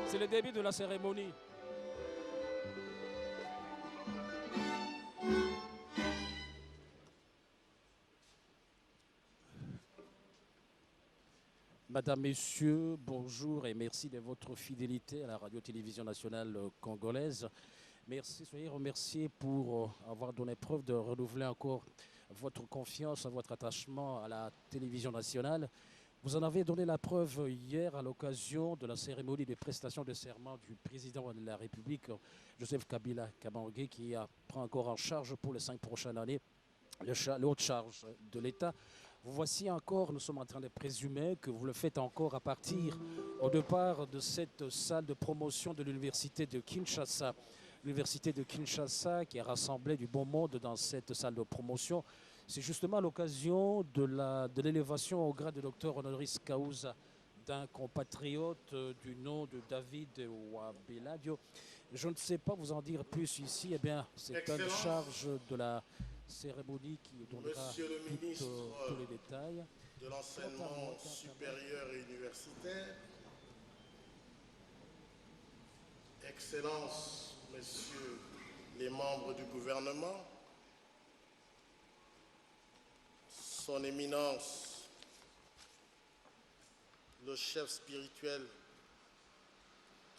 C'est le début de la cérémonie. Madame, Messieurs, bonjour et merci de votre fidélité à la radio-télévision nationale congolaise. Merci, soyez remerciés pour avoir donné preuve de renouveler encore votre confiance, votre attachement à la télévision nationale. Vous en avez donné la preuve hier à l'occasion de la cérémonie de prestation de serment du président de la République, Joseph Kabila Kabange, qui prend encore en charge pour les 5 prochaines années le haut de charge de l'État. Vous voici encore, nous sommes en train de présumer que vous le faites encore à partir au départ de cette salle de promotion de l'université de Kinshasa. L'université de Kinshasa qui a rassemblé du bon monde dans cette salle de promotion. C'est justement à l'occasion de l'élévation au grade de docteur honoris causa d'un compatriote du nom de David Ouabeladio. Je ne sais pas vous en dire plus ici. Eh bien, c'est une charge de la cérémonie qui donnera tous les détails. De l'enseignement supérieur et universitaire, Excellences, Messieurs les membres du gouvernement, Son Éminence, le chef spirituel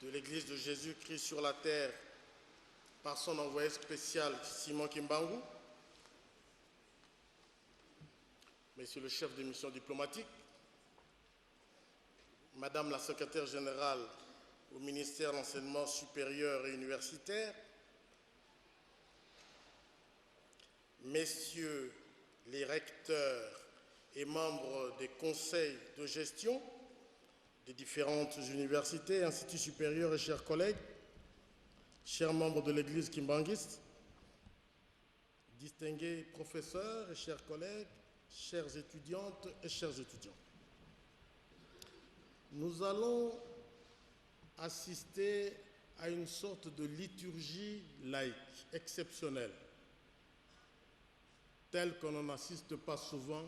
de l'Église de Jésus-Christ sur la terre, par son envoyé spécial Simon Kimbangu, Monsieur le chef de mission diplomatique, Madame la secrétaire générale au ministère de l'Enseignement supérieur et universitaire, Messieurs les recteurs et membres des conseils de gestion des différentes universités, instituts supérieurs et chers collègues, chers membres de l'Église kimbanguiste, distingués professeurs et chers collègues, chères étudiantes et chers étudiants. Nous allons assister à une sorte de liturgie laïque exceptionnelle, telle qu'on n'en assiste pas souvent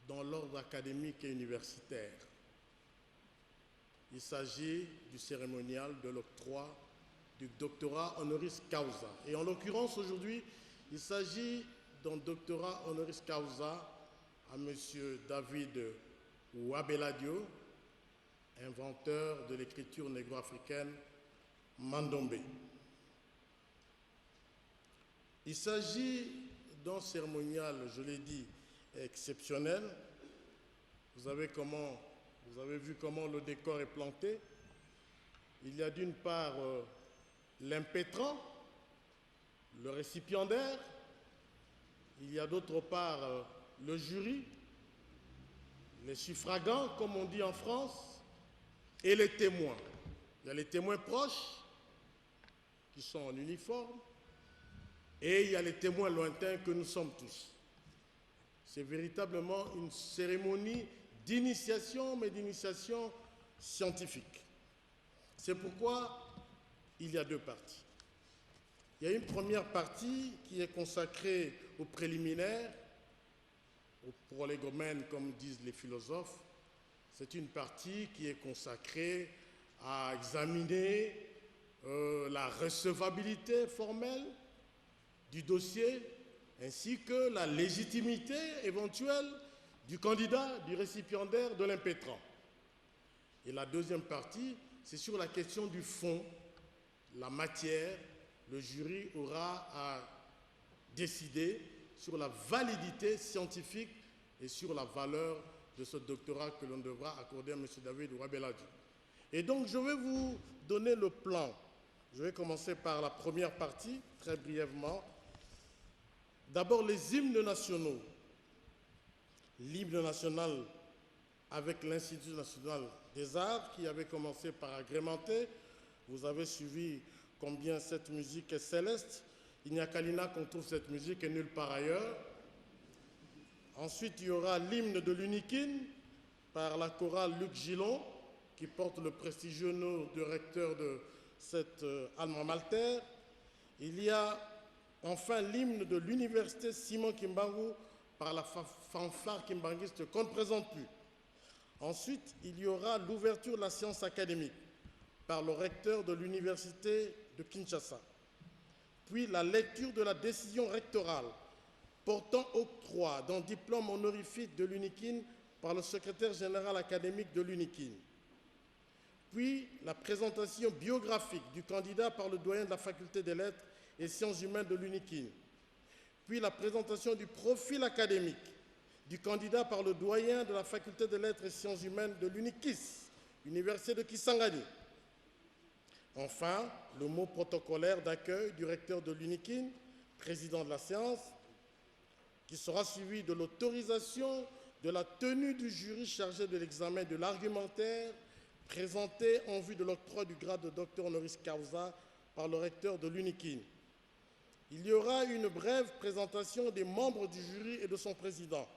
dans l'ordre académique et universitaire. Il s'agit du cérémonial de l'octroi du doctorat honoris causa. Et en l'occurrence, aujourd'hui, il s'agit d'un doctorat honoris causa à M. David Ouabeladio, inventeur de l'écriture négro-africaine Mandombe. Il s'agit d'un cérémonial, je l'ai dit, exceptionnel. Vous avez vu comment le décor est planté. Il y a d'une part l'impétrant, le récipiendaire. Il y a d'autre part le jury, les suffragants, comme on dit en France, et les témoins. Il y a les témoins proches, qui sont en uniforme, et il y a les témoins lointains que nous sommes tous. C'est véritablement une cérémonie d'initiation, mais d'initiation scientifique. C'est pourquoi il y a deux parties. Il y a une première partie qui est consacrée aux préliminaires, aux prolégomènes, comme disent les philosophes. C'est une partie qui est consacrée à examiner la recevabilité formelle du dossier, ainsi que la légitimité éventuelle du candidat, du récipiendaire, de l'impétrant. Et la deuxième partie, c'est sur la question du fond, la matière. Le jury aura à décider sur la validité scientifique et sur la valeur de ce doctorat que l'on devra accorder à M. David Ouabeladio. Et donc, je vais vous donner le plan. Je vais commencer par la première partie, très brièvement. D'abord, les hymnes nationaux. L'hymne national avec l'Institut national des arts qui avait commencé par agrémenter. Vous avez suivi combien cette musique est céleste. Il n'y a qu'à l'INA qu'on trouve cette musique et nulle part ailleurs. Ensuite, il y aura l'hymne de l'UNIKIN par la chorale Luc Gillon, qui porte le prestigieux nom de recteur de cette alma mater. Il y a enfin l'hymne de l'université Simon Kimbangu par la fanfare kimbanguiste qu'on ne présente plus. Ensuite, il y aura l'ouverture de la séance académique par le recteur de l'université de Kinshasa. Puis la lecture de la décision rectorale portant octroi d'un diplôme honorifique de l'UNIKIN par le secrétaire général académique de l'UNIKIN. Puis la présentation biographique du candidat par le doyen de la faculté des lettres et sciences humaines de l'UNIKIN. Puis la présentation du profil académique du candidat par le doyen de la faculté des lettres et sciences humaines de l'UNIKIS, Université de Kisangani. Enfin, le mot protocolaire d'accueil du recteur de l'UNIKIN, président de la séance, qui sera suivi de l'autorisation de la tenue du jury chargé de l'examen de l'argumentaire présenté en vue de l'octroi du grade de docteur honoris causa par le recteur de l'UNIKIN. Il y aura une brève présentation des membres du jury et de son président.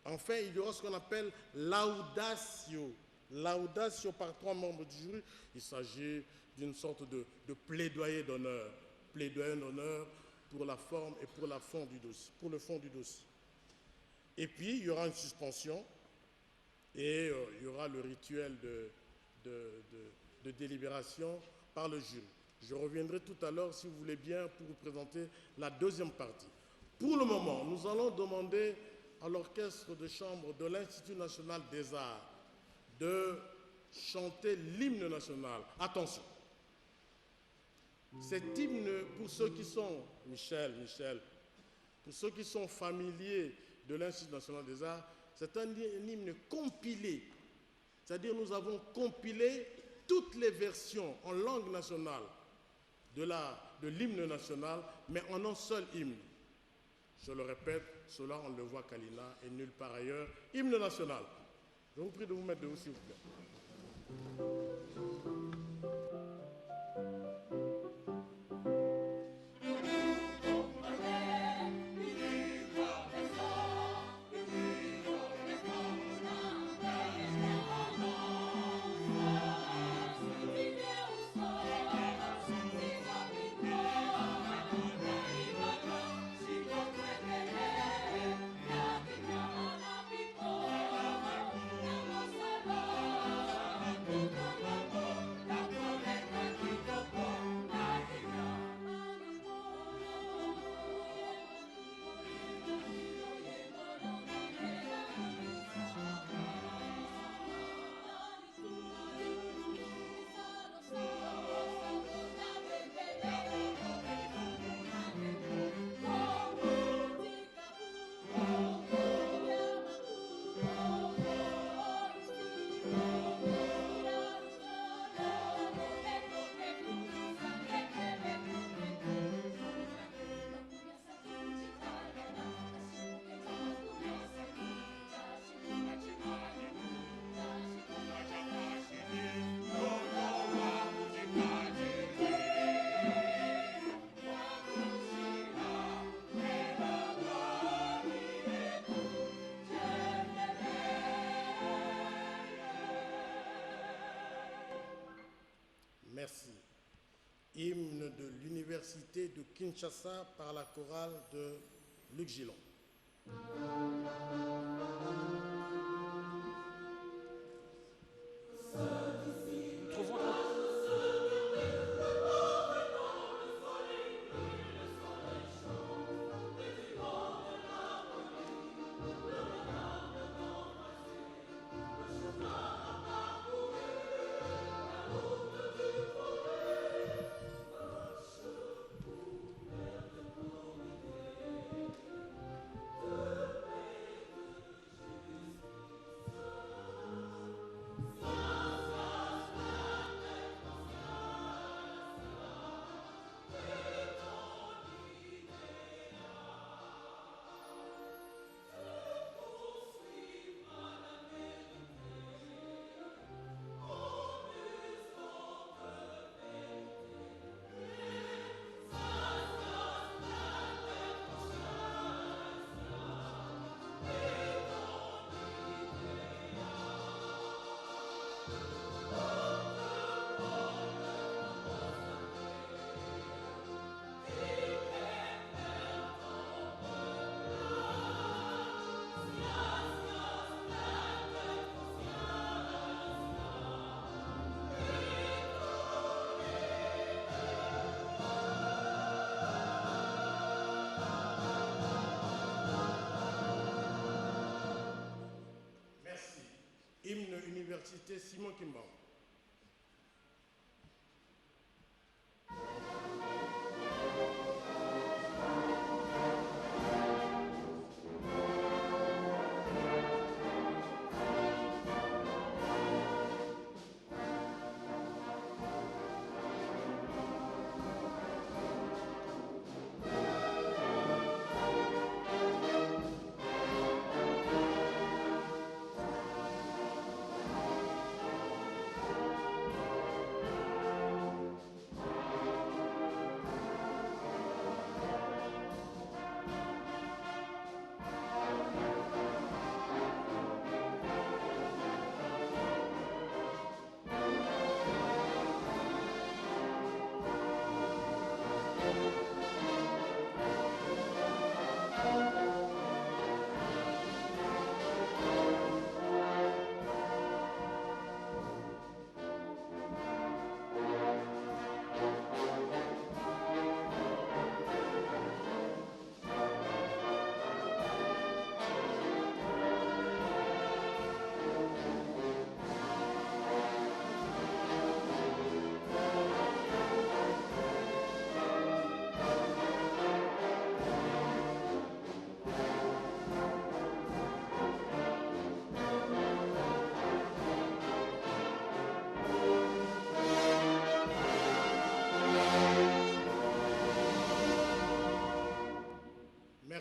Enfin, il y aura ce qu'on appelle laudatio. Laudatio par 3 membres du jury. Il s'agit d'une sorte de plaidoyer d'honneur. Plaidoyer d'honneur pour la forme et pour, le fond du dossier. Et puis, il y aura une suspension et il y aura le rituel de délibération par le jury. Je reviendrai tout à l'heure, si vous voulez bien, pour vous présenter la deuxième partie. Pour le moment, nous allons demander à l'orchestre de chambre de l'Institut national des arts de chanter l'hymne national. Attention. Cet hymne, pour ceux qui sont, pour ceux qui sont familiers de l'Institut national des arts, c'est un hymne compilé. C'est-à-dire nous avons compilé toutes les versions en langue nationale de l'hymne national, mais en un seul hymne. Je le répète, cela on le voit qu'à l'INA et nulle part ailleurs. Hymne national. Je vous prie de vous mettre debout, s'il vous plaît. Merci. Hymne de l'Université de Kinshasa par la chorale de Luc Gillon. l'Université Simon Kimbangu.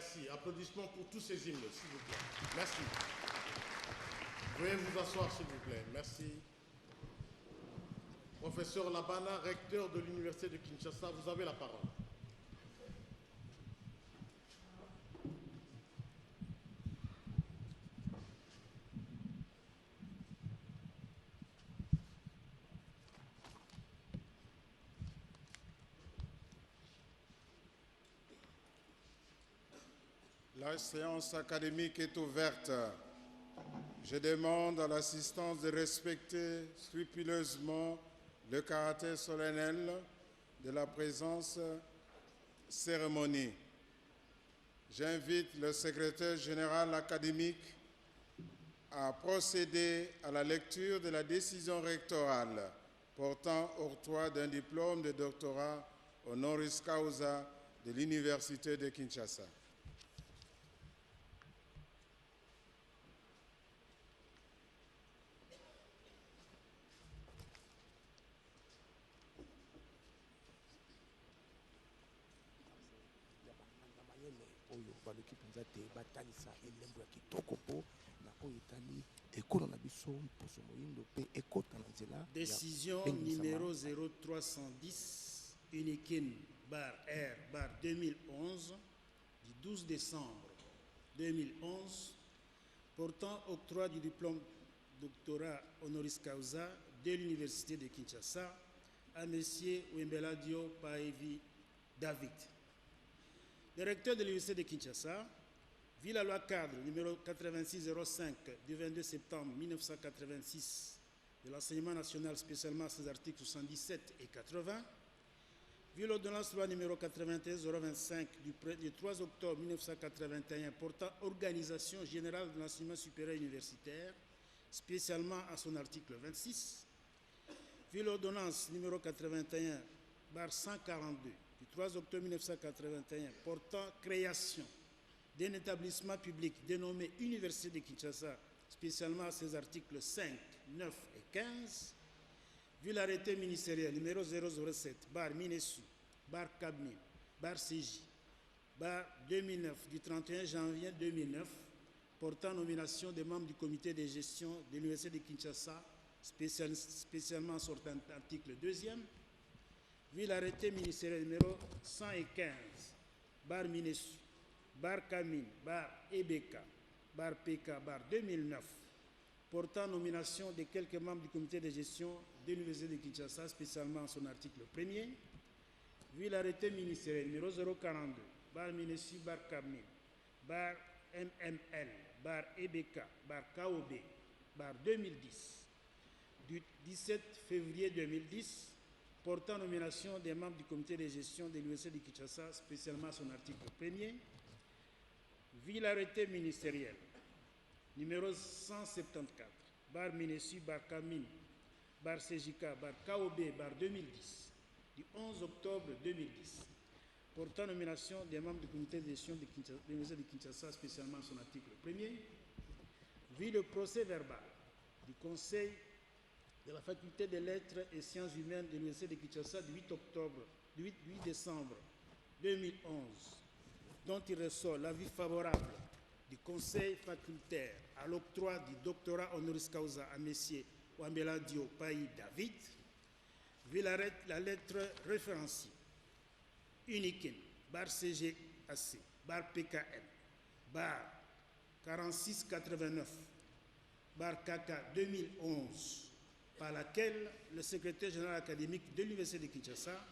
Merci. Applaudissements pour tous ces hymnes, s'il vous plaît. Merci. Veuillez vous asseoir, s'il vous plaît. Merci. Professeur Labana, recteur de l'Université de Kinshasa, vous avez la parole. La séance académique est ouverte. Je demande à l'assistance de respecter scrupuleusement le caractère solennel de la présence cérémonie. J'invite le secrétaire général académique à procéder à la lecture de la décision rectorale portant octroi d'un diplôme de doctorat honoris causa de l'Université de Kinshasa. Décision numéro 0310 Unikin bar R bar 2011 du 12 décembre 2011 portant octroi du diplôme doctorat honoris causa de l'Université de Kinshasa à M. Wembeladio Paevi David. Le recteur de l'Université de Kinshasa, vit la loi cadre numéro 8605 du 22 septembre 1986 de l'enseignement national, spécialement ses articles 77 et 80, vu l'ordonnance loi numéro 91-025 du 3 octobre 1981 portant organisation générale de l'enseignement supérieur universitaire, spécialement à son article 26, vu l'ordonnance numéro 81-142 du 3 octobre 1981 portant création d'un établissement public dénommé Université de Kinshasa, spécialement à ses articles 5, 9 et 15, vu l'arrêté ministériel numéro 007, bar Minesu, bar Kabmin, bar CJ, bar 2009, du 31 janvier 2009, portant nomination des membres du comité de gestion de l'Université de Kinshasa, spécialement sortant article 2e, vu l'arrêté ministériel numéro 115, bar Minesu, bar Kamin, bar EBK, bar PK, bar 2009, portant nomination de quelques membres du comité de gestion de l'Université de Kinshasa, spécialement son article 1er, vu l'arrêté ministériel numéro 042, bar Minesu, bar Kamin, bar MML, bar EBK, bar KOB, bar 2010, du 17 février 2010, portant nomination des membres du comité de gestion de l'Université de Kinshasa, spécialement son article 1er, vu l'arrêté ministériel numéro 174, bar Minesu, bar Kamine, bar Sejika, bar KOB, bar 2010, du 11 octobre 2010, portant nomination des membres du comité de gestion de l'Université de Kinshasa, spécialement son article 1er, vu le procès verbal du Conseil de la Faculté des Lettres et Sciences Humaines de l'Université de Kinshasa du 8 décembre 2011, dont il ressort l'avis favorable du Conseil facultaire à l'octroi du doctorat honoris causa à M. Ouembela-Dio Payi David, vu la lettre référenciée unique, bar CGAC, bar PKM, bar 4689, bar KK 2011, par laquelle le secrétaire général académique de l'Université de Kinshasa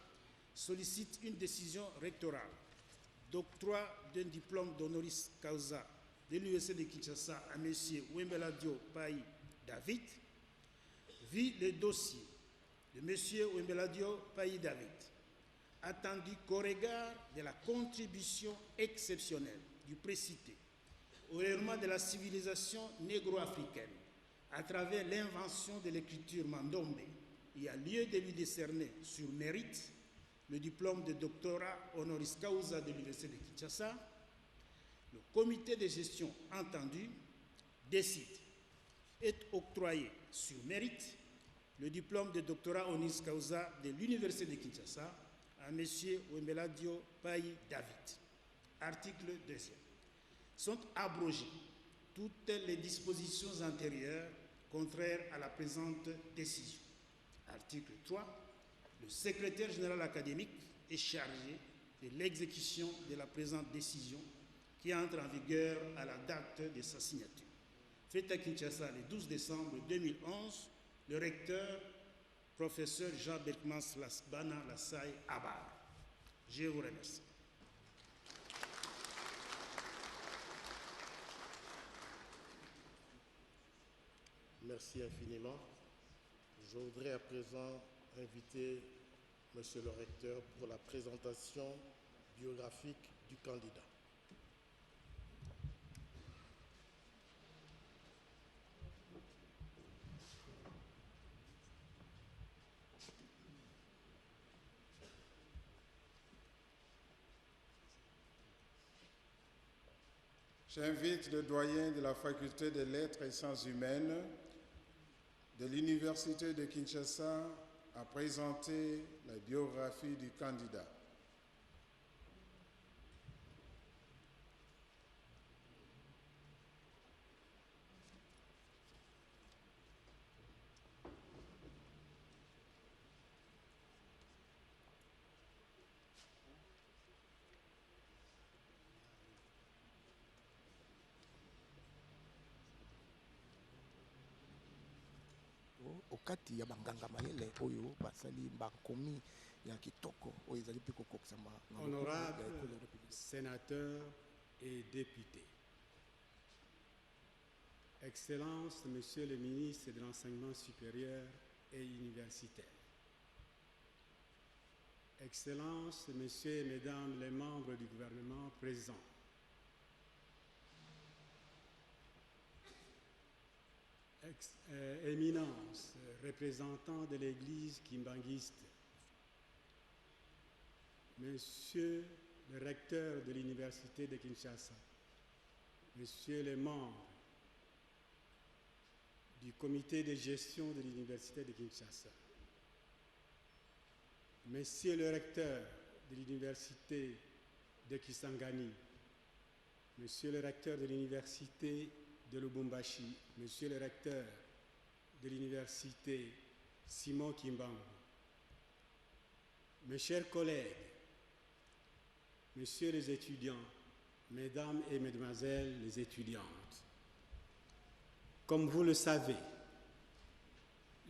sollicite une décision rectorale d'octroi d'un diplôme d'honoris causa de l'Université de Kinshasa à M. Ouembela-Dio Payi David, vit le dossier de M. Ouembela-Dio Payi David, attendu qu'au regard de la contribution exceptionnelle du précité au rayonnement de la civilisation négro-africaine à travers l'invention de l'écriture mandombe, il y a lieu de lui décerner sur mérite le diplôme de doctorat honoris causa de l'Université de Kinshasa. Le comité de gestion entendu décide et octroyer sur mérite le diplôme de doctorat honoris causa de l'Université de Kinshasa à M. Ouembela-Dio Payi David. Article 2. Sont abrogées toutes les dispositions antérieures contraires à la présente décision. Article 3. Le secrétaire général académique est chargé de l'exécution de la présente décision qui entre en vigueur à la date de sa signature. Fait à Kinshasa le 12 décembre 2011, le recteur, professeur Jean Beckmans Lasbana Lassaï Abar. Je vous remercie. Merci infiniment. Je voudrais à présent inviter Monsieur le recteur pour la présentation biographique du candidat. J'invite le doyen de la Faculté des Lettres et Sciences Humaines de l'Université de Kinshasa à présenter la biographie du candidat. okati ya banganga mayele oyo basali bakomi ya kitoko oyo ezali pe kokokisama na honorable sénateur et député, Excellences, Monsieur le ministre de l'Enseignement supérieur et universitaire, Excellences, Messieurs et Mesdames les membres du gouvernement présents, Éminence, représentants de l'Église kimbanguiste, Monsieur le recteur de l'Université de Kinshasa, Messieurs les membres du comité de gestion de l'Université de Kinshasa, Monsieur le recteur de l'Université de Kisangani, Monsieur le recteur de l'Université de Lubumbashi, Monsieur le recteur de l'Université Simon Kimbangu, mes chers collègues, Messieurs les étudiants, Mesdames et Mesdemoiselles les étudiantes, comme vous le savez,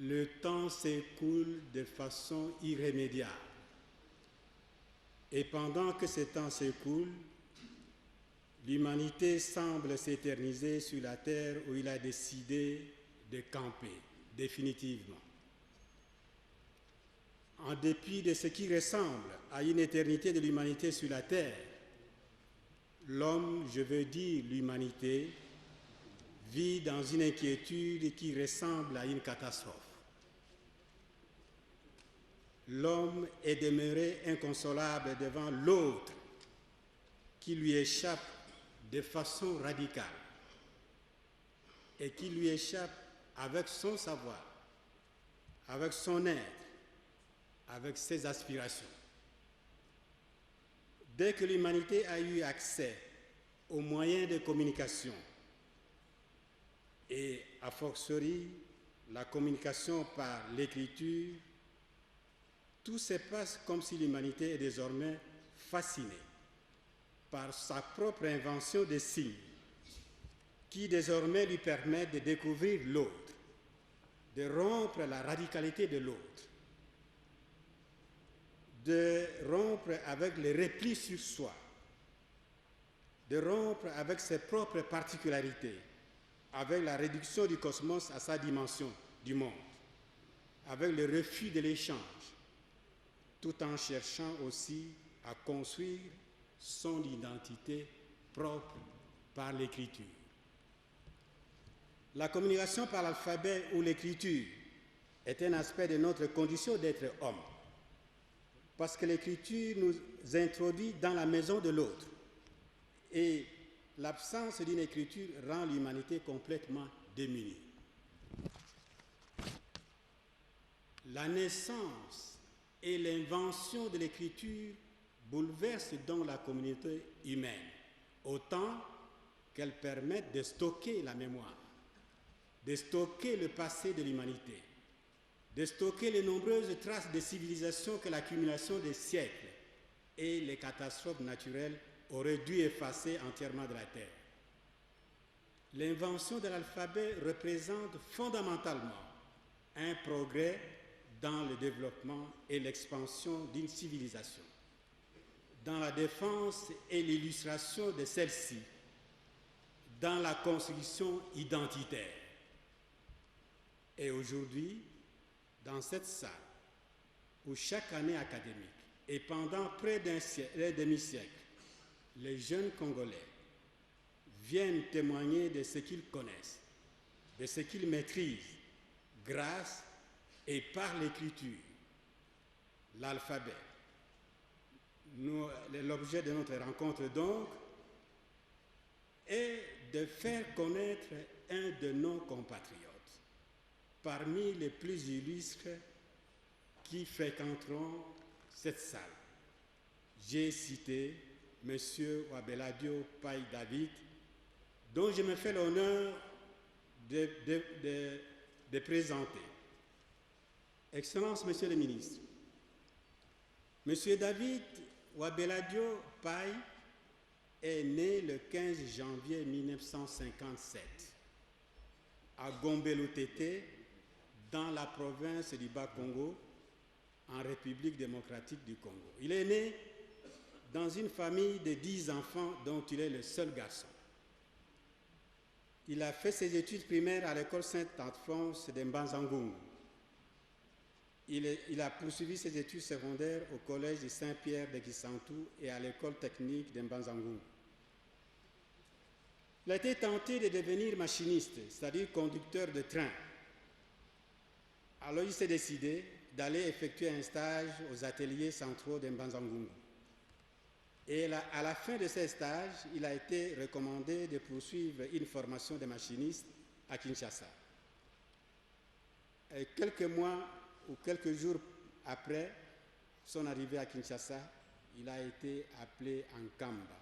le temps s'écoule de façon irrémédiable. Et pendant que ce temps s'écoule, l'humanité semble s'éterniser sur la terre où il a décidé de camper définitivement. En dépit de ce qui ressemble à une éternité de l'humanité sur la terre, l'homme, je veux dire l'humanité, vit dans une inquiétude qui ressemble à une catastrophe. L'homme est demeuré inconsolable devant l'autre qui lui échappe de façon radicale et qui lui échappe avec son savoir, avec son être, avec ses aspirations. Dès que l'humanité a eu accès aux moyens de communication, et a fortiori la communication par l'écriture, tout se passe comme si l'humanité est désormais fascinée par sa propre invention de signes qui désormais lui permettent de découvrir l'autre, de rompre la radicalité de l'autre, de rompre avec le repli sur soi, de rompre avec ses propres particularités, avec la réduction du cosmos à sa dimension du monde, avec le refus de l'échange, tout en cherchant aussi à construire son identité propre par l'écriture. La communication par l'alphabet ou l'écriture est un aspect de notre condition d'être homme, parce que l'écriture nous introduit dans la maison de l'autre, et l'absence d'une écriture rend l'humanité complètement démunie. La naissance et l'invention de l'écriture bouleversent donc la communauté humaine, autant qu'elles permettent de stocker la mémoire, de stocker le passé de l'humanité, de stocker les nombreuses traces de civilisation que l'accumulation des siècles et les catastrophes naturelles auraient dû effacer entièrement de la terre. L'invention de l'alphabet représente fondamentalement un progrès dans le développement et l'expansion d'une civilisation, dans la défense et l'illustration de celle-ci, dans la construction identitaire. Et aujourd'hui, dans cette salle, où chaque année académique et pendant près d'un demi-siècle, les jeunes Congolais viennent témoigner de ce qu'ils connaissent, de ce qu'ils maîtrisent, grâce et par l'écriture, l'alphabet. L'objet de notre rencontre, donc, est de faire connaître un de nos compatriotes, parmi les plus illustres qui fréquenteront cette salle. J'ai cité M. Wabeladio Pai David, dont je me fais l'honneur de présenter. Excellence, Monsieur le Ministre, M. David Wabeladio Pai est né le 15 janvier 1957 à Gombe-Lutete, dans la province du Bas-Congo, en République démocratique du Congo. Il est né dans une famille de 10 enfants dont il est le seul garçon. Il a fait ses études primaires à l'école Saint-Alphonse de Mbanzangungu. Il a poursuivi ses études secondaires au collège de Saint-Pierre de Kisantu et à l'école technique de Mbanzangungu. Il a été tenté de devenir machiniste, c'est-à-dire conducteur de train. Alors il s'est décidé d'aller effectuer un stage aux ateliers centraux de Mbanzangungu. Et à la fin de ces stages, il a été recommandé de poursuivre une formation de machiniste à Kinshasa. Et quelques mois ou quelques jours après son arrivée à Kinshasa, il a été appelé en Kamba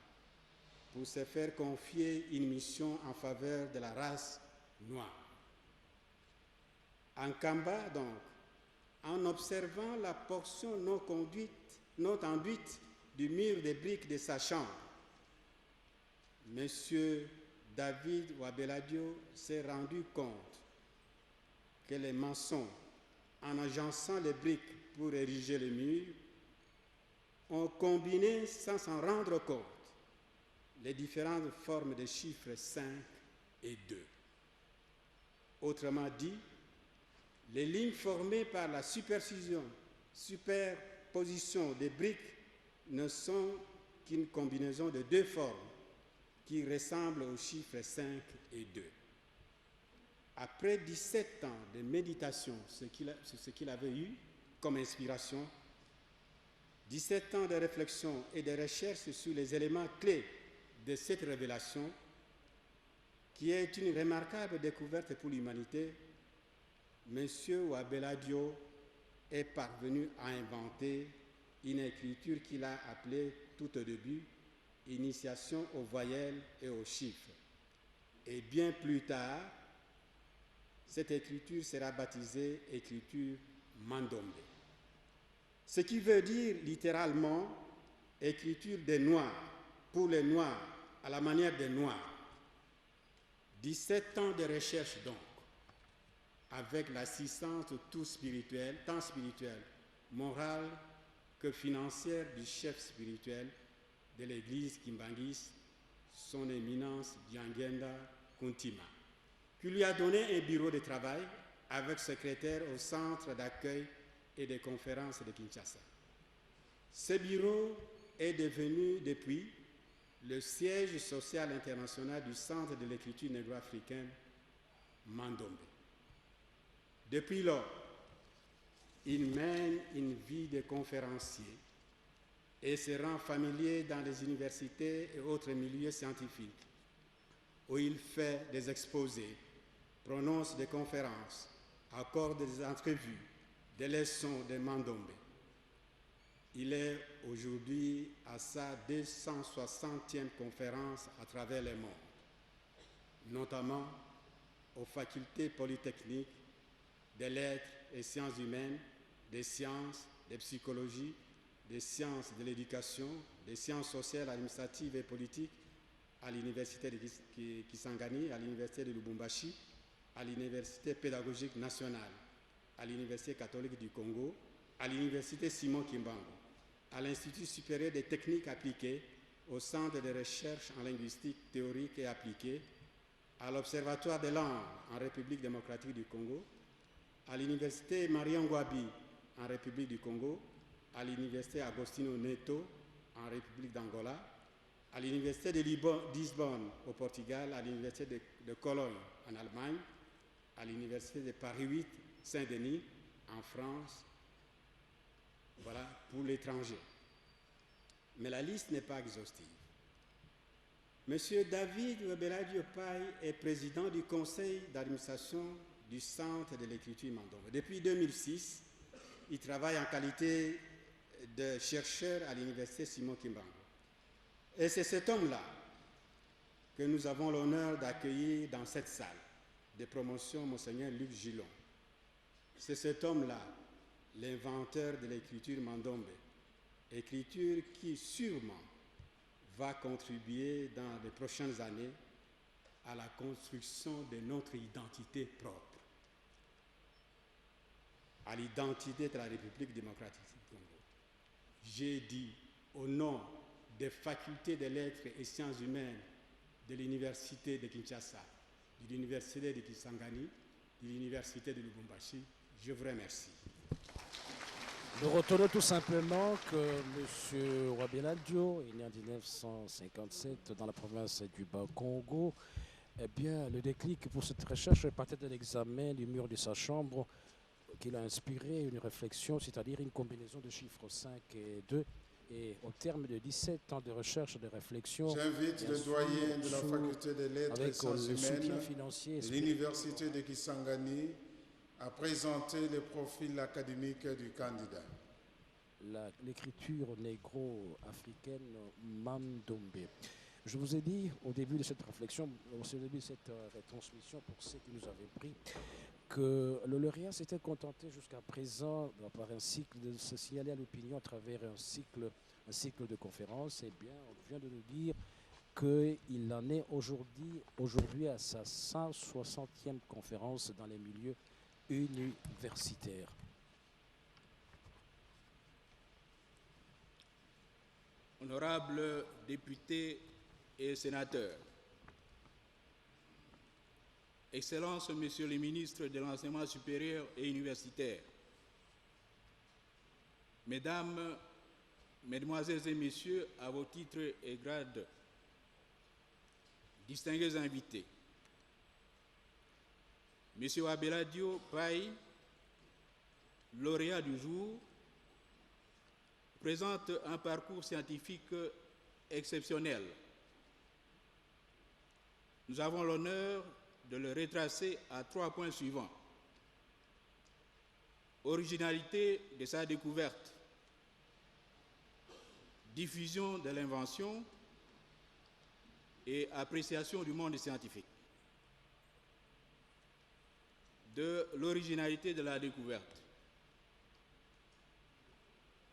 pour se faire confier une mission en faveur de la race noire. En Kamba, donc, en observant la portion non enduite du mur de briques de sa chambre, M. David Wabeladio s'est rendu compte que les maçons, en agençant les briques pour ériger le mur, ont combiné sans s'en rendre compte les différentes formes de chiffres 5 et 2. Autrement dit, les lignes formées par la superposition des briques ne sont qu'une combinaison de deux formes qui ressemblent aux chiffres 5 et 2. après 17 ans de méditation, c'est ce qu'il avait eu comme inspiration, 17 ans de réflexion et de recherche sur les éléments clés de cette révélation, qui est une remarquable découverte pour l'humanité, M. Wabeladio est parvenu à inventer une écriture qu'il a appelée tout au début « Initiation aux voyelles et aux chiffres ». Et bien plus tard, cette écriture sera baptisée « écriture Mandombe ». Ce qui veut dire littéralement « écriture des Noirs », pour les Noirs, à la manière des Noirs. 17 ans de recherche donc, avec l'assistance tout spirituelle, tant spirituelle, morale que financière du chef spirituel de l'église Kimbangis, son éminence Biangenda Kuntima, qui lui a donné un bureau de travail avec secrétaire au centre d'accueil et de conférences de Kinshasa. Ce bureau est devenu depuis le siège social international du Centre de l'écriture négro-africaine Mandombe. Depuis lors, il mène une vie de conférencier et se rend familier dans les universités et autres milieux scientifiques, où il fait des exposés, prononce des conférences, accorde des entrevues, des leçons de Mandombe. Il est aujourd'hui à sa 260e conférence à travers le monde, notamment aux facultés polytechniques, des lettres et sciences humaines, des sciences, de psychologie, des sciences de l'éducation, des sciences sociales, administratives et politiques, à l'université de Kisangani, à l'université de Lubumbashi, à l'université pédagogique nationale, à l'université catholique du Congo, à l'université Simon Kimbangu, à l'Institut supérieur des techniques appliquées, au Centre de recherche en linguistique théorique et appliquée, à l'Observatoire des langues en République démocratique du Congo, à l'Université Mariangwabi en République du Congo, à l'Université Agostinho Neto en République d'Angola, à l'Université de Lisbonne au Portugal, à l'Université de Cologne en Allemagne, à l'Université de Paris 8 Saint-Denis en France. Voilà pour l'étranger. Mais la liste n'est pas exhaustive. Monsieur David Wabeladio Pai est président du conseil d'administration du Centre de l'écriture Mandombe. Depuis 2006, il travaille en qualité de chercheur à l'université Simon Kimbangu. Et c'est cet homme-là que nous avons l'honneur d'accueillir dans cette salle de promotion, Monseigneur Luc Gillon. C'est cet homme-là, l'inventeur de l'écriture Mandombe, écriture qui sûrement va contribuer dans les prochaines années à la construction de notre identité propre, à l'identité de la République démocratique du Congo. J'ai dit au nom des facultés des lettres et sciences humaines de l'université de Kinshasa, de l'université de Kisangani, de l'université de Lubumbashi, je vous remercie. Nous retenons tout simplement que M. Wabeladio est né en 1957 dans la province du Bas-Congo. Eh bien, le déclic pour cette recherche partait de l'examen du mur de sa chambre qui l'a inspiré une réflexion, c'est-à-dire une combinaison de chiffres 5 et 2. Et au terme de 17 ans de recherche et de réflexion, j'invite le doyen de la faculté des lettres et sciences humaines de l'université de Kisangani à présenter le profil académique du candidat. L'écriture négro-africaine Mandombe. Je vous ai dit au début de cette réflexion, au début de cette retransmission, pour ceux qui nous avaient pris, que le lauréat s'était contenté jusqu'à présent, par un cycle, de se signaler à l'opinion à travers un cycle de conférences. Eh bien, on vient de nous dire qu'il en est aujourd'hui à sa 160e conférence dans les milieux universitaires. Honorables députés et sénateurs, Excellences, Messieurs les ministres de l'Enseignement supérieur et universitaire, Mesdames, Mesdemoiselles et Messieurs, à vos titres et grades, distingués invités, M. Abeladio Paye, lauréat du jour, présente un parcours scientifique exceptionnel. Nous avons l'honneur de le retracer à 3 points suivants. Originalité de sa découverte, diffusion de l'invention et appréciation du monde scientifique. De l'originalité de la découverte.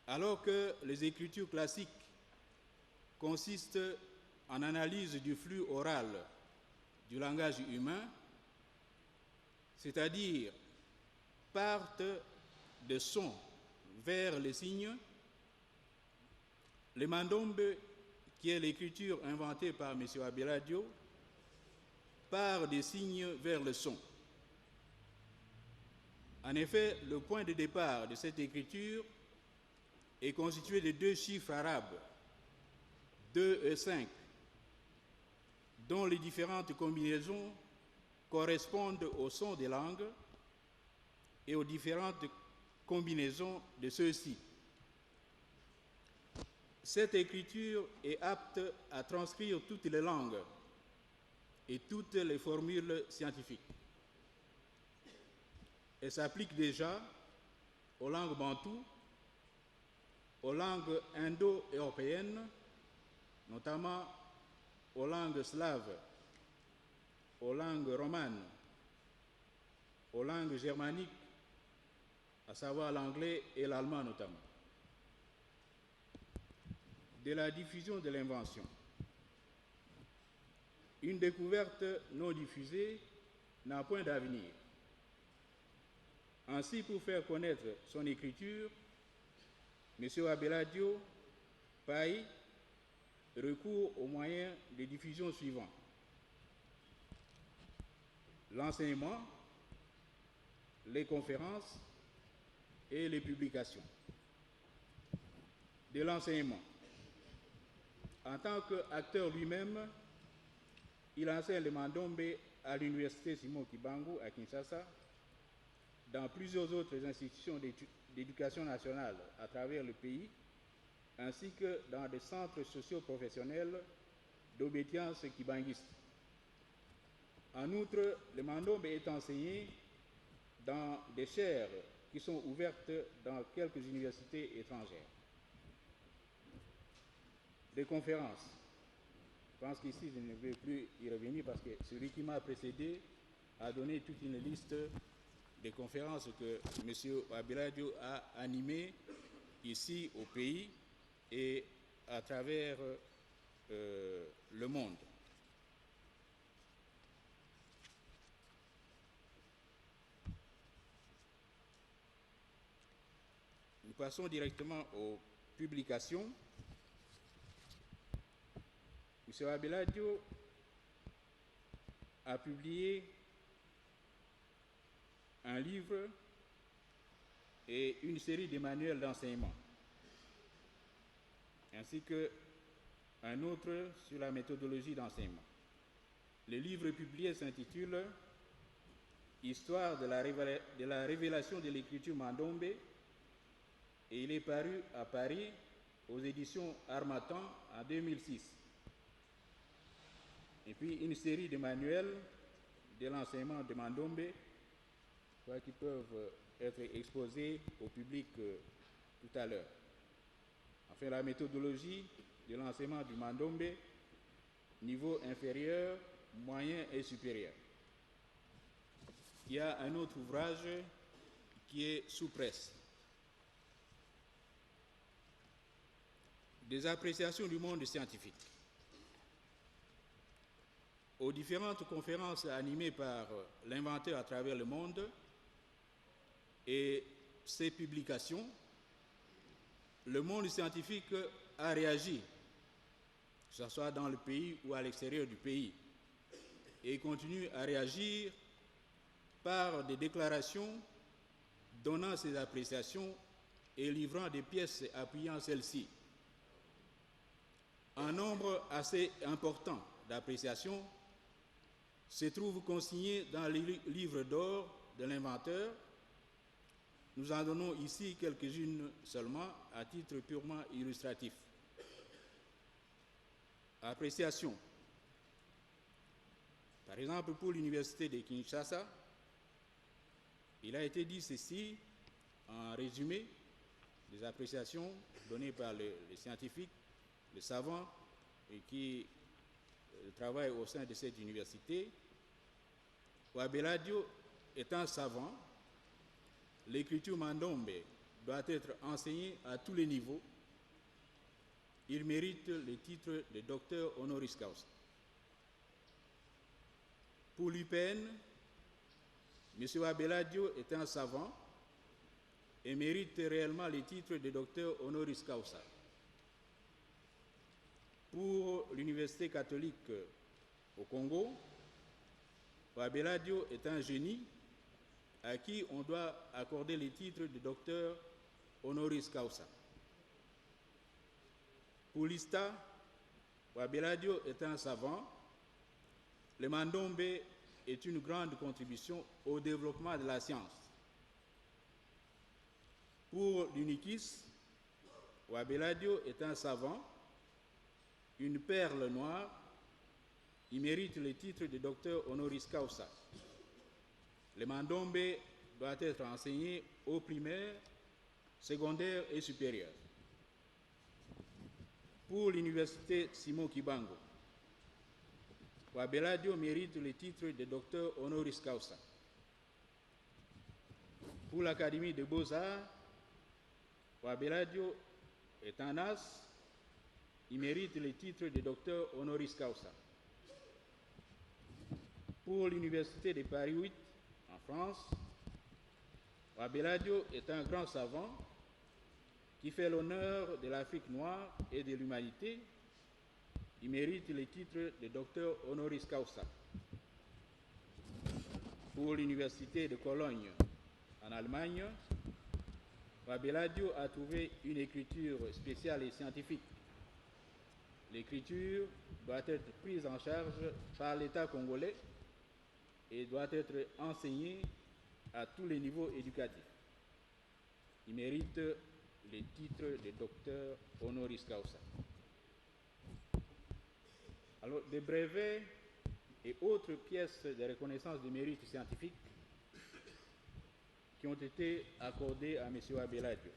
Alors que les écritures classiques consistent en analyse du flux oral du langage humain, c'est-à-dire partent de sons vers les signes, le mandombe, qui est l'écriture inventée par M. Abeladio, part des signes vers le son. En effet, le point de départ de cette écriture est constitué de 2 chiffres arabes, 2 et 5, dont les différentes combinaisons correspondent au son des langues et aux différentes combinaisons de ceux-ci. Cette écriture est apte à transcrire toutes les langues et toutes les formules scientifiques. Elle s'applique déjà aux langues bantoues, aux langues indo-européennes, notamment aux langues slaves, aux langues romanes, aux langues germaniques, à savoir l'anglais et l'allemand notamment. De la diffusion de l'invention. Une découverte non diffusée n'a point d'avenir. Ainsi, pour faire connaître son écriture, M. Abeladio Paye recourt aux moyens de diffusion suivants. L'enseignement, les conférences et les publications. De l'enseignement. En tant qu'acteur lui-même, il enseigne le mandombe à l'université Simon Kibangu à Kinshasa, dans plusieurs autres institutions d'éducation nationale à travers le pays, ainsi que dans des centres socio-professionnels d'obédience kibanguiste. En outre, le mandombe est enseigné dans des chaires qui sont ouvertes dans quelques universités étrangères. Des conférences. Je pense qu'ici, je ne vais plus y revenir parce que celui qui m'a précédé a donné toute une liste des conférences que M. Abeladio a animées ici au pays et à travers le monde. Nous passons directement aux publications. M. Abeladio a publié un livre et une série de manuels d'enseignement, ainsi qu'un autre sur la méthodologie d'enseignement. Le livre publié s'intitule « Histoire de la révélation de l'écriture mandombe » et il est paru à Paris aux éditions Harmattan en 2006. Et puis une série de manuels de l'enseignement de mandombe qui peuvent être exposés au public tout à l'heure. Enfin, la méthodologie de l'enseignement du mandombe, niveau inférieur, moyen et supérieur. Il y a un autre ouvrage qui est sous presse. Des appréciations du monde scientifique. Aux différentes conférences animées par l'inventeur à travers le monde et ses publications, le monde scientifique a réagi, que ce soit dans le pays ou à l'extérieur du pays, et continue à réagir par des déclarations donnant ses appréciations et livrant des pièces appuyant celles-ci. Un nombre assez important d'appréciations se trouve consigné dans le livre d'or de l'inventeur. Nous en donnons ici quelques-unes seulement à titre purement illustratif. Appréciation. Par exemple, pour l'université de Kinshasa, il a été dit ceci en résumé des appréciations données par les scientifiques, les savants et qui travaillent au sein de cette université. Wabeladio est un savant. L'écriture Mandombe doit être enseignée à tous les niveaux. Il mérite le titre de docteur honoris causa. Pour l'UPN, M. Wabeladio est un savant et mérite réellement le titre de docteur honoris causa. Pour l'Université catholique au Congo, Wabeladio est un génie à qui on doit accorder le titre de docteur honoris causa. Pour l'ISTA, Wabeladio est un savant. Le Mandombe est une grande contribution au développement de la science. Pour l'UNIKIS, Wabeladio est un savant, une perle noire. Il mérite le titre de docteur honoris causa. Le Mandombe doit être enseigné au primaire, secondaire et supérieur. Pour l'université Simon Kibango, Wabeladio mérite le titre de docteur honoris causa. Pour l'Académie des Beaux-Arts, Wabeladio est un as. Il mérite le titre de docteur honoris causa. Pour l'Université de Paris 8, en France, Wabeladio est un grand savant qui fait l'honneur de l'Afrique noire et de l'humanité. Il mérite le titre de docteur honoris causa. Pour l'Université de Cologne, en Allemagne, Wabeladio a trouvé une écriture spéciale et scientifique. L'écriture doit être prise en charge par l'État congolais et doit être enseignée à tous les niveaux éducatifs. Il mérite le titre de docteur honoris causa. Alors, des brevets et autres pièces de reconnaissance de mérite scientifique qui ont été accordées à M. Wabeladio.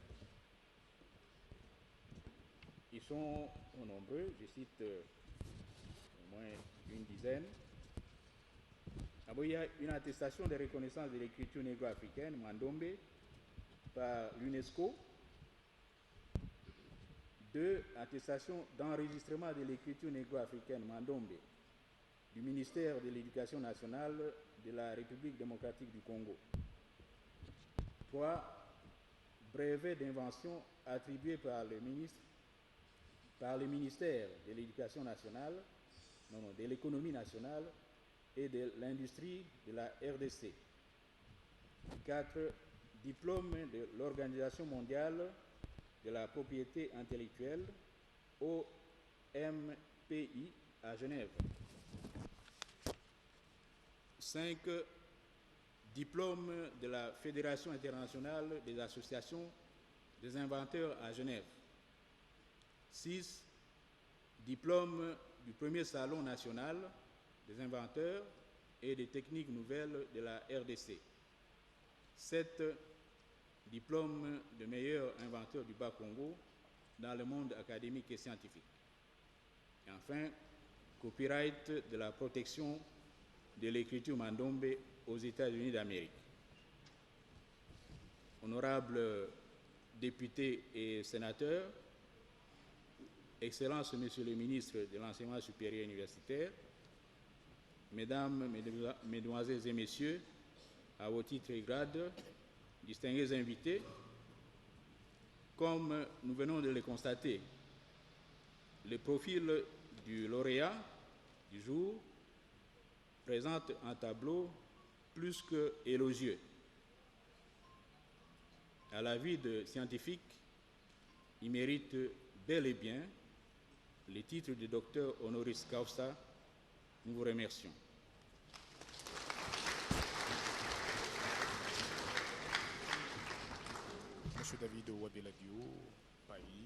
Ils sont nombreux, je cite au moins une dizaine. D'abord, il y a une attestation de reconnaissance de l'écriture négro-africaine, Mandombe, par l'UNESCO. 2. Attestation d'enregistrement de l'écriture négro-africaine, Mandombe, du ministère de l'Éducation nationale de la République démocratique du Congo. 3. Brevet d'invention attribué par le ministère de l'Éducation nationale, de l'économie nationale et de l'industrie de la RDC. 4. Diplôme de l'Organisation mondiale de la propriété intellectuelle, OMPI, à Genève. 5. Diplôme de la Fédération internationale des associations des inventeurs à Genève. 6. Diplôme du premier salon national des inventeurs et des techniques nouvelles de la RDC. 7. Diplôme de meilleur inventeur du Bas-Congo dans le monde académique et scientifique. Et enfin, copyright de la protection de l'écriture Mandombe aux États-Unis d'Amérique. Honorables députés et sénateurs, Excellences, Monsieur le ministre de l'Enseignement supérieur universitaire, Mesdames, Mesdemoiselles et Messieurs, à vos titres et grades, distingués invités, comme nous venons de le constater, le profil du lauréat du jour présente un tableau plus que élogieux. À la vie de scientifique, il mérite bel et bien le titre de docteur honoris causa. Nous vous remercions. David Wabeladio Payi,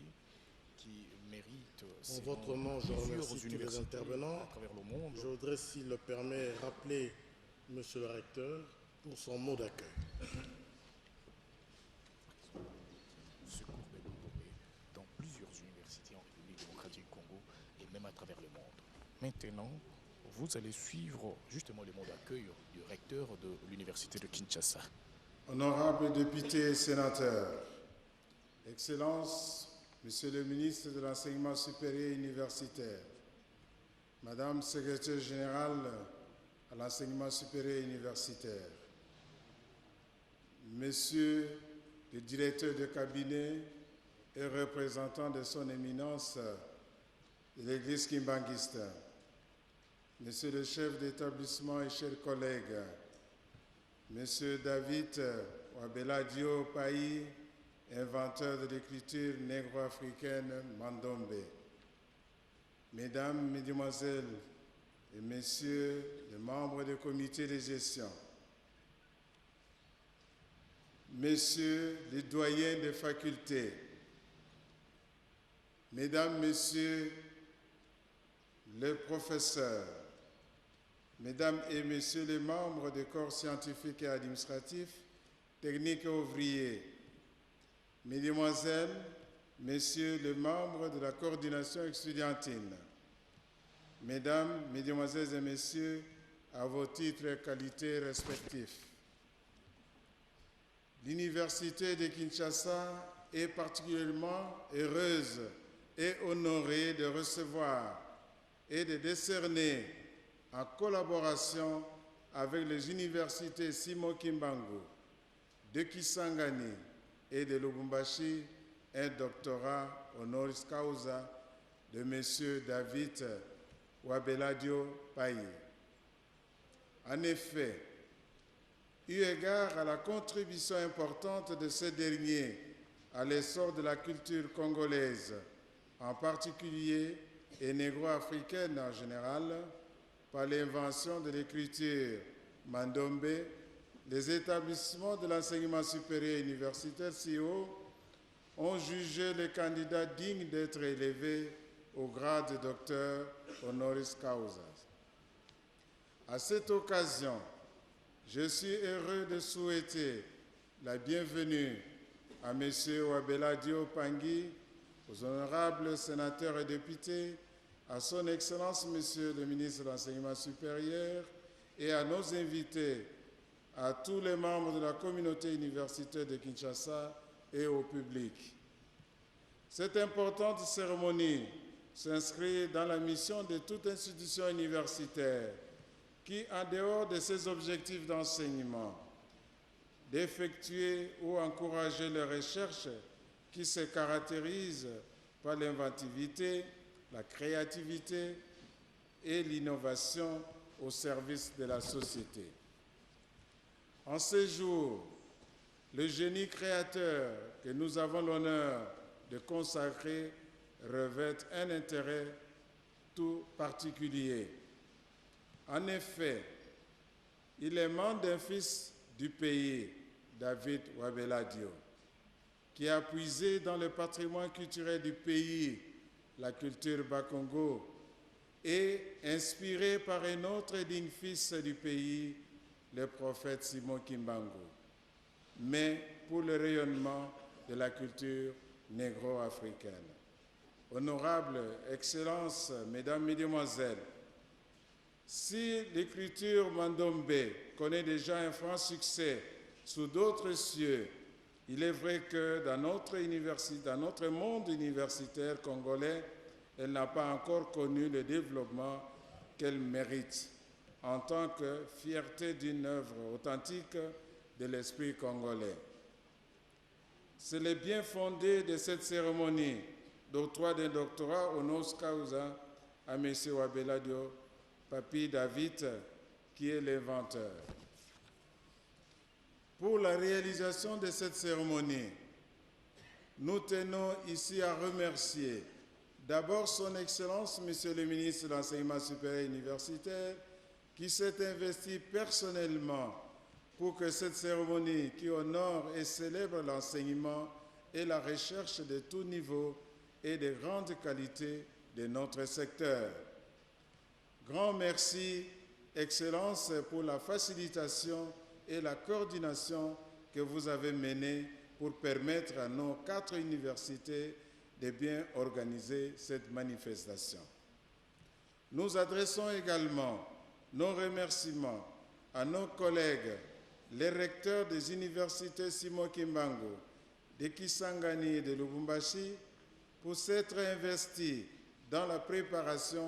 qui mérite En votre nom, je remercie tous les intervenants. à travers le monde. Je voudrais, s'il le permet, rappeler Monsieur le recteur pour son mot d'accueil. Ce cours est développé dans plusieurs universités en République démocratique du Congo et même à travers le monde. Maintenant, vous allez suivre justement le mot d'accueil du recteur de l'université de Kinshasa. Honorables députés et sénateurs, Excellences, Monsieur le ministre de l'Enseignement supérieur et universitaire, Madame secrétaire générale à l'enseignement supérieur et universitaire, Monsieur le directeur de cabinet et représentant de son éminence de l'Église kimbanguiste, Monsieur le chef d'établissement et chers collègues, Monsieur David Wabeladio Payi, inventeur de l'écriture négro-africaine Mandombe, Mesdames, Mesdemoiselles et Messieurs les membres du comité de gestion, Messieurs les doyens des facultés, Mesdames, Messieurs les professeurs, Mesdames et Messieurs les membres des corps scientifiques et administratifs, techniques et ouvriers, Mesdemoiselles, Messieurs les membres de la coordination estudiantine, Mesdames, Mesdemoiselles et Messieurs, à vos titres et qualités respectifs. L'Université de Kinshasa est particulièrement heureuse et honorée de recevoir et de décerner, en collaboration avec les universités Simon Kimbangu, de Kisangani et de Lubumbashi, un doctorat honoris causa de M. David Wabeladio Payi. En effet, eu égard à la contribution importante de ce dernier à l'essor de la culture congolaise, en particulier et négro-africaine en général, par l'invention de l'écriture Mandombe, les établissements de l'enseignement supérieur et universitaire (CIO) ont jugé les candidats dignes d'être élevés au grade de docteur honoris causa. À cette occasion, je suis heureux de souhaiter la bienvenue à M. Wabeladio Payi, aux honorables sénateurs et députés, à son Excellence, Monsieur le ministre de l'Enseignement supérieur, et à nos invités, à tous les membres de la communauté universitaire de Kinshasa et au public. Cette importante cérémonie s'inscrit dans la mission de toute institution universitaire qui, en dehors de ses objectifs d'enseignement, d'effectuer ou encourager les recherches qui se caractérisent par l'inventivité, la créativité et l'innovation au service de la société. En ces jours, le génie créateur que nous avons l'honneur de consacrer revêt un intérêt tout particulier. En effet, il émane d'un fils du pays, David Wabeladio, qui a puisé dans le patrimoine culturel du pays, la culture Bakongo, et inspiré par un autre digne fils du pays, le prophète Simon Kimbangu, mais pour le rayonnement de la culture négro-africaine. Honorables Excellences, Mesdames, Mesdemoiselles, si l'écriture Mandombe connaît déjà un franc succès sous d'autres cieux, il est vrai que dans notre monde universitaire congolais, elle n'a pas encore connu le développement qu'elle mérite en tant que fierté d'une œuvre authentique de l'esprit congolais. C'est le bien fondé de cette cérémonie d'octroi d'un doctorat honoris causa à M. Wabeladio Payi David, qui est l'inventeur. Pour la réalisation de cette cérémonie, nous tenons ici à remercier d'abord son Excellence, Monsieur le ministre de l'Enseignement supérieur et universitaire, qui s'est investi personnellement pour que cette cérémonie qui honore et célèbre l'enseignement et la recherche de tout niveau et de grande qualité de notre secteur. Grand merci, Excellences, pour la facilitation et la coordination que vous avez menée pour permettre à nos 4 universités de bien organiser cette manifestation. Nous adressons également nos remerciements à nos collègues, les recteurs des universités Simon Kimbangu, de Kisangani et de Lubumbashi, pour s'être investis dans la préparation